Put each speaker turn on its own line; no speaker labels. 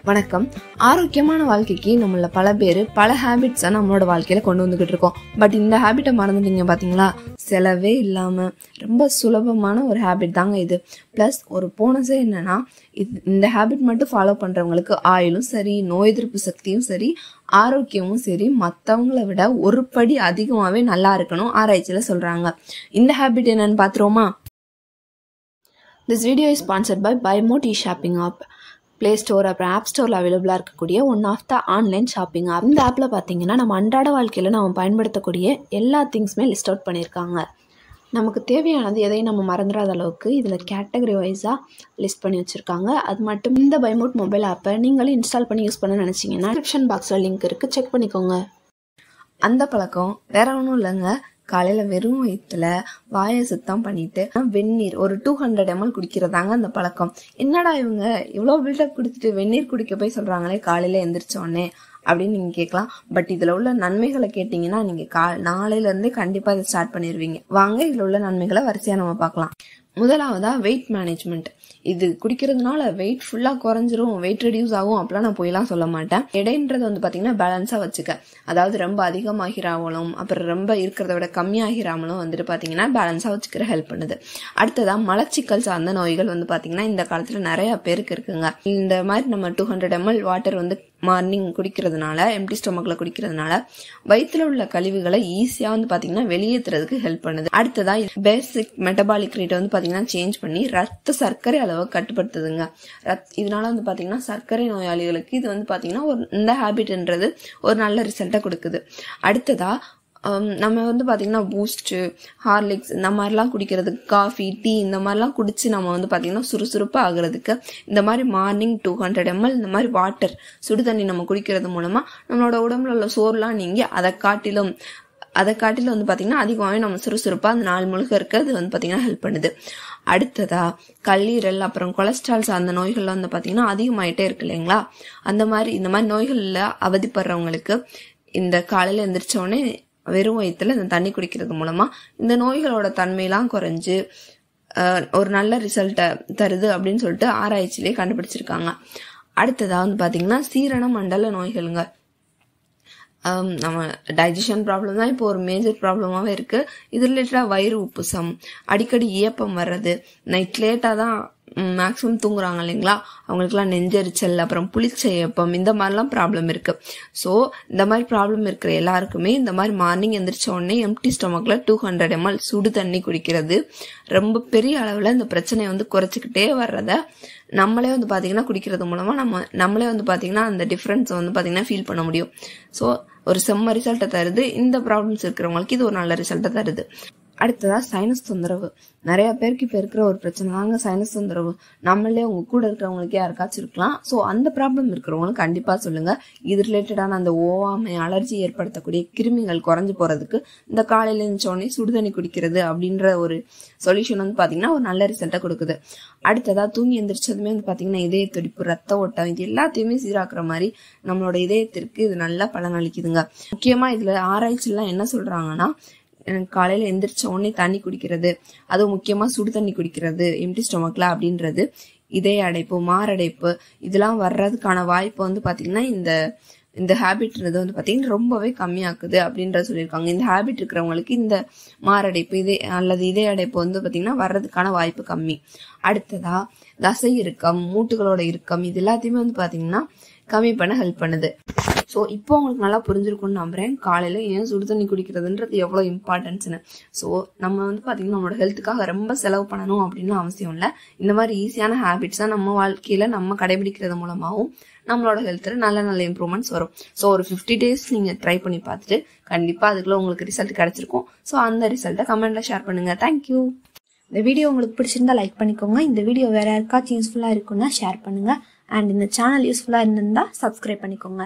வணக்கம். ஆரோக்கியமான வாழ்க்கைக்கு நம்மள பல பேர் பல ஹேபிட்ஸை நம்மளோட வாழ்க்கையில கொண்டு வந்துகிட்டு இருக்கோம். பட் இந்த ஹேபிட்டை மறந்துட்டீங்க பாத்தீங்களா? செலவே இல்லாம ரொம்ப சுலபமான ஒரு ஹேபிட் தாங்க இது. பிளஸ் ஒரு போனஸே என்னன்னா, இந்த ஹேபிட் மட்டும் ஃபாலோ பண்றவங்களுக்கு ஆயுளும் சரி, நோய் எதிர்ப்பு சக்தியும் சரி, ஆரோக்கியமும் சரி மற்றவங்களை விட ஒரு படி அதிகமாவே நல்லா இருக்கணும் ஆராய்ச்சியில சொல்றாங்க. இந்த ஹேபிட் என்னன்னு பாத்துருவோமா? This video is sponsored by BuyMote e-shopping app. Play Store அப்புறம் ஆப் ஸ்டோரில் அவைலபிளாக இருக்கக்கூடிய one of the online shopping app. இந்த ஆப்பில் பார்த்தீங்கன்னா நம்ம அன்றாட வாழ்க்கையில் நம்ம பயன்படுத்தக்கூடிய எல்லா திங்ஸுமே லிஸ்ட் அவுட் பண்ணியிருக்காங்க. நமக்கு தேவையானது எதையும் நம்ம மறந்துடாத அளவுக்கு இதில் கேட்டகரி வைஸாக லிஸ்ட் பண்ணி வச்சுருக்காங்க. அது மட்டும் இந்த BuyMote மொபைல் ஆப்பை நீங்களும் இன்ஸ்டால் பண்ணி யூஸ் பண்ண நினச்சிங்கன்னா டிஸ்கிரிப்ஷன் பாக்ஸில் லிங்க் இருக்குது, செக் பண்ணிக்கோங்க. அந்த பழக்கம் வேற ஒன்றும் இல்லைங்க. காலையில வெறும் வயிற்றுல வாயை சுத்தம் பண்ணிட்டு வெந்நீர் ஒரு 200 ml குடிக்கிறதாங்க அந்த பழக்கம். என்னடா இவங்க இவ்வளோ பில்டப் குடிச்சிட்டு வெந்நீர் குடிக்க போய் சொல்றாங்களே காலையில எந்திரிச்ச உடனே அப்படின்னு நீங்க கேட்கலாம். பட் இதுல உள்ள நன்மைகளை கேட்டீங்கன்னா நீங்க நாளையில இருந்தே கண்டிப்பா இதை ஸ்டார்ட் பண்ணிருவீங்க. வாங்க இதுல உள்ள நன்மைகளை வரிசையா நம்ம பார்க்கலாம். முதலாவதா வெயிட் மேனேஜ்மெண்ட். இது குடிக்கிறதுனால வெயிட் ஃபுல்லா குறைஞ்சிரும், வெயிட் ரெடியூஸ் ஆகும் அப்படிலாம் நான் போயெல்லாம் சொல்ல மாட்டேன். எடைன்றது வந்து பாத்தீங்கன்னா பேலன்ஸா வச்சுக்க. அதாவது ரொம்ப அதிகமாகிறாமலும் அப்புறம் ரொம்ப இருக்கிறத விட கம்மியாகிறாமலும் வந்துட்டு பாத்தீங்கன்னா பேலன்ஸா வச்சுக்கிற ஹெல்ப் பண்ணுது. அடுத்ததா மலச்சிக்கல் சார்ந்த நோய்கள் வந்து பாத்தீங்கன்னா இந்த காலத்துல நிறைய பேருக்கு இருக்குங்க. இந்த மாதிரி நம்ம 200 ml வாட்டர் வந்து மார்னிங் குடிக்கிறதுனால, எம்டி ஸ்டொமக்ல குடிக்கிறதுனால வயிற்றுல உள்ள கழிவுகளை ஈஸியா வந்து பாத்தீங்கன்னா வெளியேற்றுறதுக்கு ஹெல்ப் பண்ணுது. அடுத்ததா பேசிக் மெட்டபாலிக் ரேட் வந்து பாத்தீங்கன்னா சேஞ்ச் பண்ணி ரத்த சர்க்கரை அளவை கட்டுப்படுத்துதுங்க. இதனால வந்து பாத்தீங்கன்னா சர்க்கரை நோயாளிகளுக்கு இது வந்து பாத்தீங்கன்னா இந்த ஹேபிட்ன்றது ஒரு நல்ல ரிசல்ட்டை கொடுக்குது. அடுத்ததா நம்ம வந்து பாத்தீங்கன்னா பூஸ்ட், ஹார்லிக்ஸ் இந்த மாதிரிலாம் குடிக்கிறதுக்கு, காஃபி, டீ இந்த மாதிரிலாம் குடிச்சு நம்ம வந்து பாத்தீங்கன்னா சுறுசுறுப்பா ஆகுறதுக்கு இந்த மாதிரி மார்னிங் 200 ml இந்த மாதிரி வாட்டர் சுடு தண்ணி நம்ம குடிக்கிறது மூலமா நம்மளோட உடம்புல உள்ள சோர்லாம் நீங்கி அதை காட்டிலும் வந்து பாத்தீங்கன்னா அதிகமாகவே நம்ம சுறுசுறுப்பா அந்த நாள் முழுக்க இருக்கிறது வந்து பாத்தீங்கன்னா ஹெல்ப் பண்ணுது. அடுத்ததா கல்லீரல் அப்புறம் கொலஸ்ட்ரால் சார்ந்த நோய்கள் வந்து பாத்தீங்கன்னா அதிகமாயிட்டே இருக்கு இல்லைங்களா? இந்த மாதிரி நோய்கள்ல அவதிப்படுறவங்களுக்கு இந்த காலையில எந்திரிச்ச உடனே வெறும் வயிற்றுல இந்த தண்ணி குடிக்கிறது மூலமா இந்த நோய்களோட தன்மையெல்லாம் குறைஞ்சு ஒரு நல்ல ரிசல்ட்டை தருது அப்படின்னு சொல்லிட்டு ஆராய்ச்சியிலே கண்டுபிடிச்சிருக்காங்க. அடுத்ததா வந்து பாத்தீங்கன்னா சீரண மண்டல நோய்களுங்க. நம்ம டைஜஷன் ப்ராப்ளம் தான் இப்போ ஒரு மேஜர் ப்ராப்ளமாவே இருக்கு. இது ரிலேட்டடா வயிறு உப்புசம், அடிக்கடி ஏப்பம் வர்றது, நைட் லேட்டா தான் மேக்சிமம் தூங்குறாங்க இல்லைங்களா, அவங்களுக்குலாம் நெஞ்செரிச்சல் அப்புறம் புளிச்ச ஏப்பம் இந்த மாதிரிலாம் ப்ராப்ளம் இருக்கு. ஸோ இந்த மாதிரி ப்ராப்ளம் இருக்கிற எல்லாருக்குமே இந்த மாதிரி மார்னிங் எந்திரிச்ச உடனே எம்டி ஸ்டொமக்ல 200 ml சுடு தண்ணி குடிக்கிறது ரொம்ப பெரிய அளவுல இந்த பிரச்சனையை வந்து குறைச்சிக்கிட்டே வர்றத நம்மளே வந்து பாத்தீங்கன்னா குடிக்கிறது மூலமா நம்மளே வந்து பாத்தீங்கன்னா அந்த டிஃபரன்ஸ் வந்து பாத்தீங்கன்னா ஃபீல் பண்ண முடியும். ஸோ ஒரு செம்ம ரிசல்ட்டை தருது. இந்த ப்ராப்ளம்ஸ் இருக்கிறவங்களுக்கு இது ஒரு நல்ல ரிசல்ட்டை தருது. அடுத்ததா சைனஸ் தொந்தரவு. நிறைய பேருக்கு இப்ப இருக்கிற ஒரு பிரச்சனை தாங்க சைனஸ் தொந்தரவு. நம்மளே உங்க கூட இருக்கிறவங்களுக்கே யாருக்காச்சும் இருக்கலாம். ஸோ அந்த ப்ராப்ளம் இருக்கிறவங்களுக்கு கண்டிப்பா சொல்லுங்க. இது ரிலேட்டடான அந்த ஓவாமை, அலர்ஜி ஏற்படுத்தக்கூடிய கிருமிகள் குறைஞ்சு போறதுக்கு இந்த காலையில எழுந்தோடனே சுடுதண்ணி குடிக்கிறது அப்படின்ற ஒரு சொல்யூஷன் வந்து பாத்தீங்கன்னா ஒரு நல்ல ரிசல்ட்டை கொடுக்குது. அடுத்ததா தூங்கி எந்திரிச்சதுமே வந்து பாத்தீங்கன்னா இதய துடிப்பு, ரத்த ஓட்டம் இது எல்லாத்தையுமே சீராக்குற மாதிரி நம்மளோட இதயத்திற்கு இது நல்லா பலனளிக்குதுங்க. முக்கியமா இதுல ஆராய்ச்சியெல்லாம் என்ன சொல்றாங்கன்னா, காலையில எந்திரிச்ச உடனே தண்ணி குடிக்கிறது, அதுவும் முக்கியமா சுடு தண்ணி குடிக்கிறது எம்டி ஸ்டொமக்ல அப்படின்றது இதய அடைப்பு, மாரடைப்பு இதெல்லாம் வர்றதுக்கான வாய்ப்பு வந்து பாத்தீங்கன்னா இந்த ஹேபிட்ன்றது வந்து பாத்தீங்கன்னா ரொம்பவே கம்மியாக்குது அப்படின்றத சொல்லியிருக்காங்க. இந்த ஹேபிட் இருக்கிறவங்களுக்கு இந்த மாரடைப்பு இதய அடைப்பு வந்து பாத்தீங்கன்னா வர்றதுக்கான வாய்ப்பு கம்மி. அடுத்ததா தசை இறுக்கம், மூட்டுகளோட இறுக்கம் இது எல்லாத்தையுமே வந்து பாத்தீங்கன்னா கம்மி பண்ண ஹெல்ப் பண்ணுது. ஸோ இப்போ உங்களுக்கு நல்லா புரிஞ்சிருக்கும்னு நம்புறேன் காலையில ஏன் சுடு தண்ணி குடிக்கிறதுன்றது எவ்வளவு இம்பார்ட்டன்ஸ்னு. ஸோ நம்ம வந்து பாத்தீங்கன்னா நம்மளோட ஹெல்த்துக்காக ரொம்ப செலவு பண்ணணும் அப்படின்னு அவசியம் இல்லை. இந்த மாதிரி ஈஸியான ஹேபிட்ஸ் தான் நம்ம வாழ்க்கையில நம்ம கடைபிடிக்கிறது மூலமாகவும் நம்மளோட ஹெல்த்ல நல்ல இம்ப்ரூவ்மெண்ட்ஸ் வரும். ஸோ ஒரு 50 days நீங்க ட்ரை பண்ணி பார்த்துட்டு கண்டிப்பா அதுக்குள்ள உங்களுக்கு ரிசல்ட் கிடைச்சிருக்கும். ஸோ அந்த ரிசல்ட்டை கமெண்ட்ல ஷேர் பண்ணுங்க. தேங்க்யூ. இந்த வீடியோ உங்களுக்கு பிடிச்சிருந்தா லைக் பண்ணிக்கோங்க. இந்த வீடியோ வேற யாருக்காச்சும் யூஸ்ஃபுல்லா இருக்குன்னா ஷேர் பண்ணுங்க. அண்ட் இந்த சேனல் யூஸ்ஃபுல்லா இருந்தா சப்ஸ்கிரைப் பண்ணிக்கோங்க.